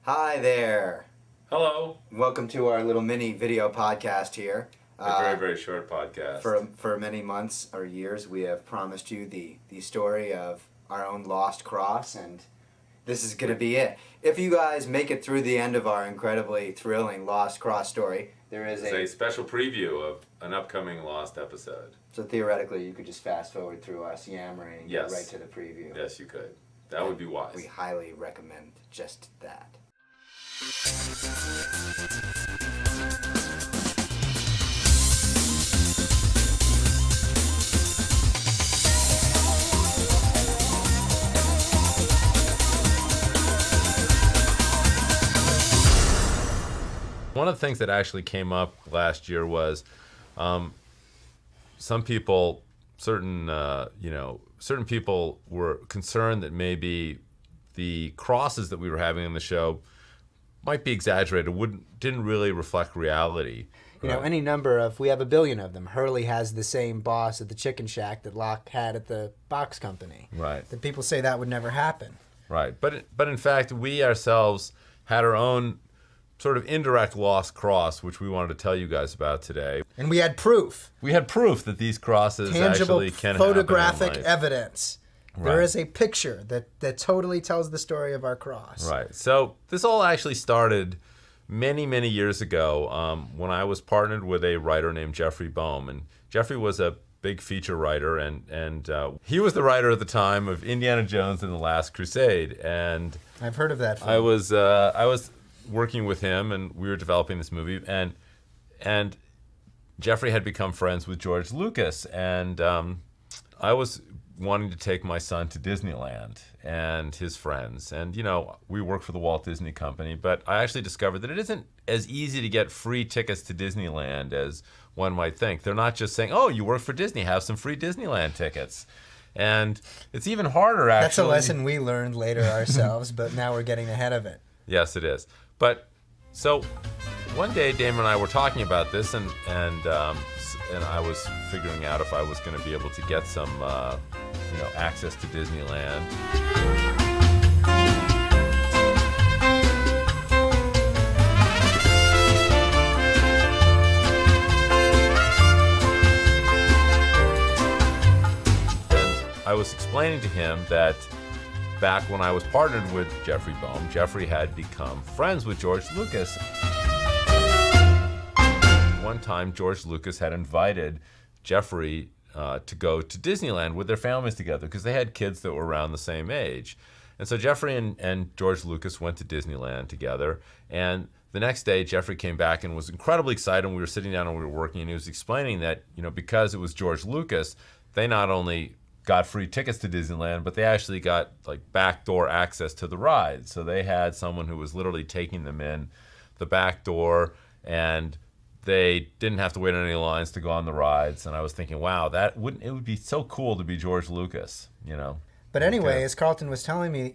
Hi there. Hello. Welcome to our little mini video podcast here. A very, very short podcast. For many months or years, we have promised you the story of our own lost cross, and this is going to be it. If you guys make it through the end of our incredibly thrilling lost cross story, there is a special preview of an upcoming lost episode. So theoretically, you could just fast forward through us yammering and Yes. get right to the preview. Yes, you could. That would be wise. We highly recommend just that. One of the things that actually came up last year was some people, certain people were concerned that maybe the crosses that we were having on the show might be exaggerated, didn't really reflect reality. You know, any number of, we have 1 billion of them. Hurley has the same boss at the Chicken Shack that Locke had at the box company. Right. The people say that would never happen. Right. But in fact, we ourselves had our own sort of indirect lost cross, which we wanted to tell you guys about today. And we had proof. We had proof that these crosses tangible actually can photographic happen in life. evidence. Right. There is a picture that totally tells the story of our cross. Right. So this all actually started many, many years ago when I was partnered with a writer named Jeffrey Boehm. And Jeffrey was a big feature writer, and he was the writer at the time of Indiana Jones and the Last Crusade. And I've heard of that film. I was working with him, and we were developing this movie, and Jeffrey had become friends with George Lucas, and I was wanting to take my son to Disneyland and his friends, and we work for the Walt Disney Company, but I actually discovered that it isn't as easy to get free tickets to Disneyland as one might think. They're not just saying, "Oh, you work for Disney, have some free Disneyland tickets." And it's even harder, actually. That's a lesson we learned later ourselves, but now we're getting ahead of it. Yes, it is. But so one day, Damon and I were talking about this, and I was figuring out if I was going to be able to get some, access to Disneyland. And I was explaining to him that back when I was partnered with Jeffrey Boehm, Jeffrey had become friends with George Lucas. One time, George Lucas had invited Jeffrey to go to Disneyland with their families together because they had kids that were around the same age. And so Jeffrey and George Lucas went to Disneyland together. And the next day, Jeffrey came back and was incredibly excited. We were sitting down and we were working, and he was explaining that, because it was George Lucas, they not only got free tickets to Disneyland, but they actually got backdoor access to the rides. So they had someone who was literally taking them in the back door, and they didn't have to wait on any lines to go on the rides. And I was thinking, wow, it would be so cool to be George Lucas, But anyway, as Carlton was telling me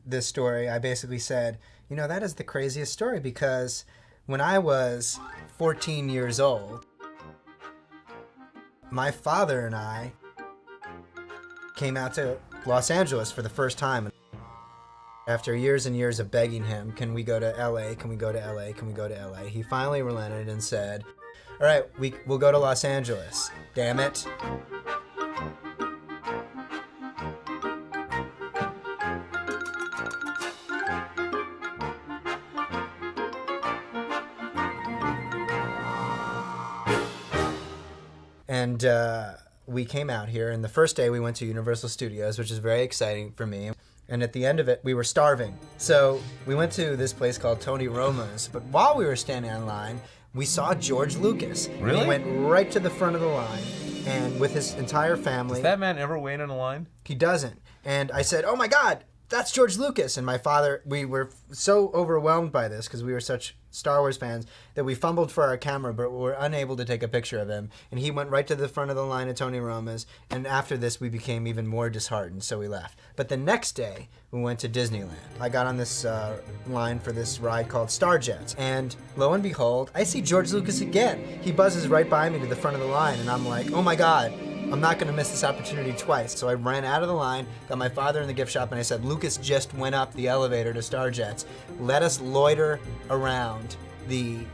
this story, I basically said, that is the craziest story, because when I was 14 years old, my father and I came out to Los Angeles for the first time. After years and years of begging him, can we go to LA? Can we go to LA? Can we go to LA? He finally relented and said, all right, we'll go to Los Angeles. Damn it. And we came out here, and the first day we went to Universal Studios, which is very exciting for me. And at the end of it, we were starving. So we went to this place called Tony Roma's. But while we were standing in line, we saw George Lucas. Really? He went right to the front of the line, and with his entire family. Does that man ever wait in a line? He doesn't. And I said, oh my God, that's George Lucas. And my father, we were so overwhelmed by this because we were such Star Wars fans that we fumbled for our camera, but we were unable to take a picture of him. And he went right to the front of the line at Tony Roma's. And after this, we became even more disheartened, so we left. But the next day, we went to Disneyland. I got on this line for this ride called Starjets. And lo and behold, I see George Lucas again. He buzzes right by me to the front of the line, and I'm like, oh my God, I'm not going to miss this opportunity twice. So I ran out of the line, got my father in the gift shop, and I said, Lucas just went up the elevator to Starjets. Let us loiter around the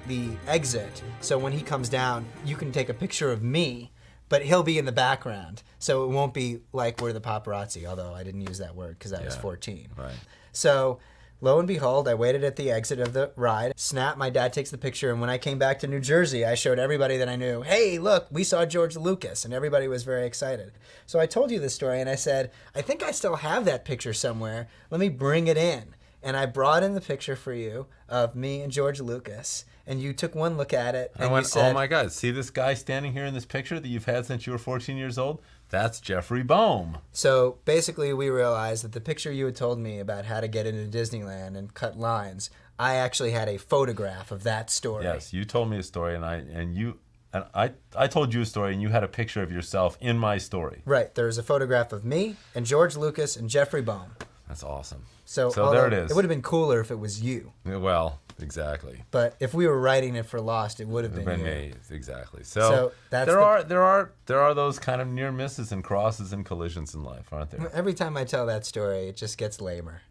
exit, so when he comes down, you can take a picture of me, but he'll be in the background, so it won't be like we're the paparazzi, although I didn't use that word because I was 14. Right. So lo and behold, I waited at the exit of the ride. Snap, my dad takes the picture, and when I came back to New Jersey, I showed everybody that I knew, hey, look, we saw George Lucas, and everybody was very excited. So I told you this story, and I said, I think I still have that picture somewhere. Let me bring it in. And I brought in the picture for you of me and George Lucas, and you took one look at it, and I went, you said, oh my God, see this guy standing here in this picture that you've had since you were 14 years old? That's Jeffrey Boehm. So basically we realized that the picture you had told me about how to get into Disneyland and cut lines, I actually had a photograph of that story. Yes, you told me a story, and I told you a story, and you had a picture of yourself in my story. Right, there was a photograph of me and George Lucas and Jeffrey Boehm. That's awesome. So there it is. It would have been cooler if it was you. Well, exactly. But if we were writing it for Lost, it would have been you. Me, exactly. So that's there are those kind of near misses and crosses and collisions in life, aren't there? Every time I tell that story, it just gets lamer.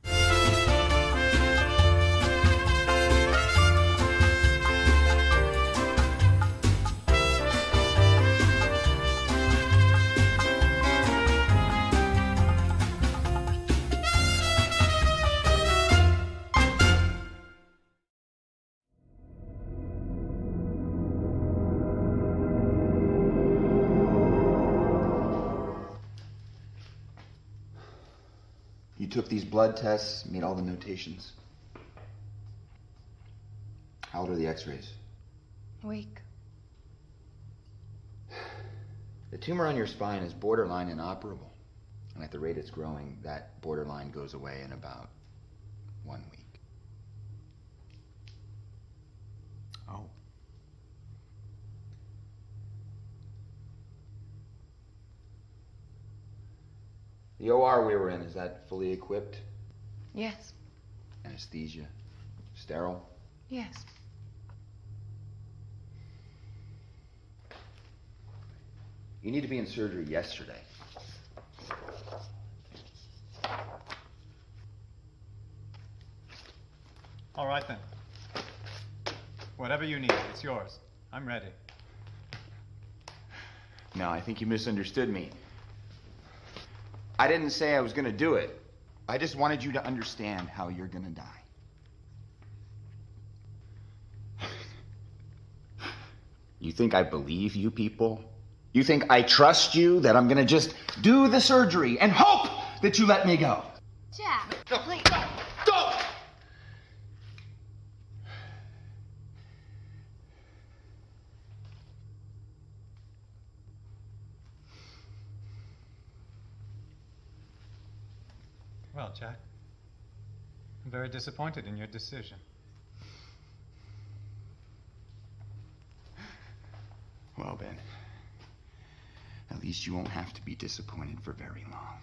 You took these blood tests, made all the notations. How old are the x-rays? A week. The tumor on your spine is borderline inoperable. And at the rate it's growing, that borderline goes away in about 1 week. Oh. The OR we were in, is that fully equipped? Yes. Anesthesia? Sterile? Yes. You need to be in surgery yesterday. All right then. Whatever you need, it's yours. I'm ready. No, I think you misunderstood me. I didn't say I was gonna do it. I just wanted you to understand how you're gonna die. You think I believe you people? You think I trust you, that I'm gonna just do the surgery and hope that you let me go? Jack, please. Don't! Well, Jack, I'm very disappointed in your decision. Well, Ben, at least you won't have to be disappointed for very long.